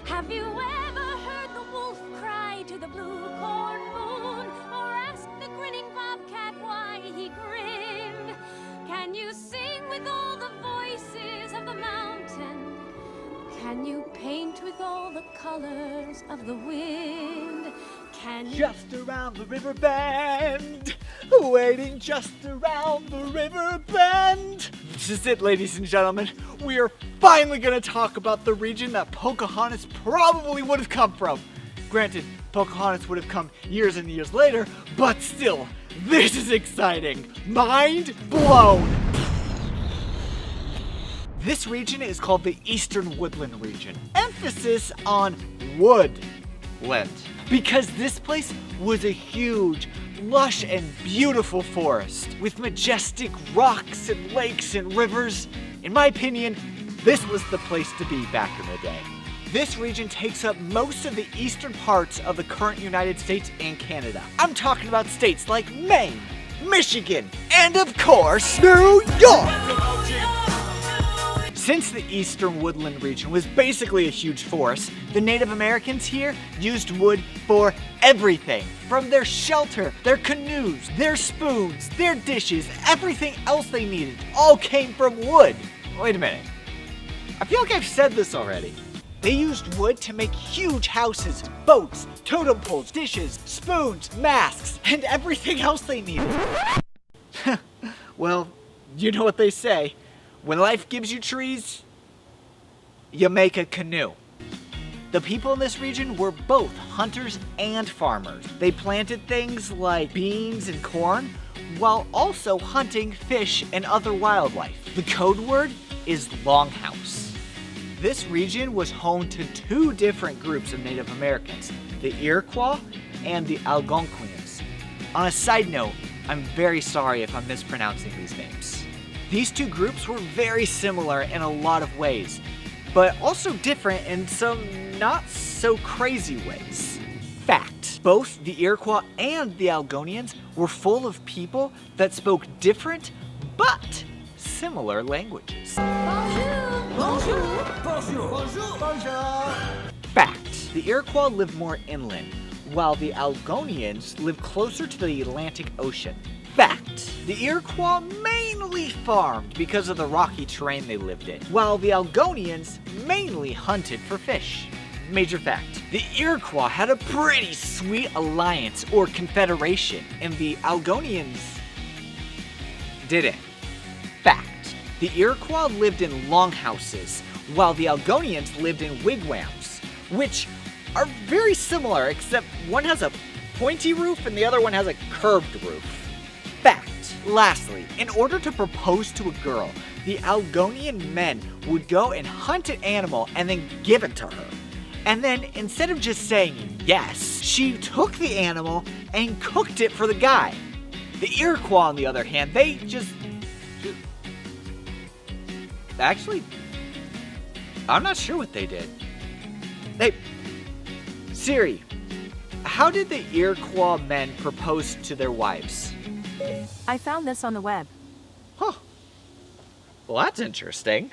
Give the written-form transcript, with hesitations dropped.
Have you ever heard the wolf cry to the blue corn moon, or asked the grinning bobcat why he grinned? Can you sing with all the voices of the mountain? Can you paint with all the colors of the wind? Can you... Just around the river bend, waiting just around the river bend. This is it, ladies and gentlemen. We are finally going to talk about the region that Pocahontas probably would have come from. Granted, Pocahontas would have come years and years later, but still, this is exciting. Mind blown. This region is called the Eastern Woodland region. Emphasis on woodland. Because this place was a huge, lush and beautiful forest with majestic rocks and lakes and rivers. In my opinion, this was the place to be back in the day. This region takes up most of the eastern parts of the current United States and Canada. I'm talking about states like Maine, Michigan, and of course, New York! Since the Eastern Woodland region was basically a huge forest, the Native Americans here used wood for everything. From their shelter, their canoes, their spoons, their dishes, everything else they needed all came from wood. Wait a minute. I feel like I've said this already. They used wood to make huge houses, boats, totem poles, dishes, spoons, masks, and everything else they needed. Well, you know what they say. When life gives you trees, you make a canoe. The people in this region were both hunters and farmers. They planted things like beans and corn, while also hunting fish and other wildlife. The code word is longhouse. This region was home to two different groups of Native Americans, the Iroquois and the Algonquins. On a side note, I'm very sorry if I'm mispronouncing these names. These two groups were very similar in a lot of ways, but also different in some not so crazy ways. Fact, both the Iroquois and the Algonquians were full of people that spoke different but similar languages. Bonjour. Bonjour. Bonjour. Bonjour. Bonjour. Fact, the Iroquois lived more inland, while the Algonquians lived closer to the Atlantic Ocean. Fact, the Iroquois mainly farmed because of the rocky terrain they lived in, while the Algonquians mainly hunted for fish. Major fact, the Iroquois had a pretty sweet alliance or confederation, and the Algonquians didn't. Fact, the Iroquois lived in longhouses, while the Algonquians lived in wigwams, which are very similar, except one has a pointy roof and the other one has a curved roof. Fact. Lastly, in order to propose to a girl, the Algonquian men would go and hunt an animal and then give it to her. And then, instead of just saying yes, she took the animal and cooked it for the guy. The Iroquois, on the other hand, they just... Actually, I'm not sure what they did. Siri, how did the Iroquois men propose to their wives? I found this on the web. Huh. Well, that's interesting.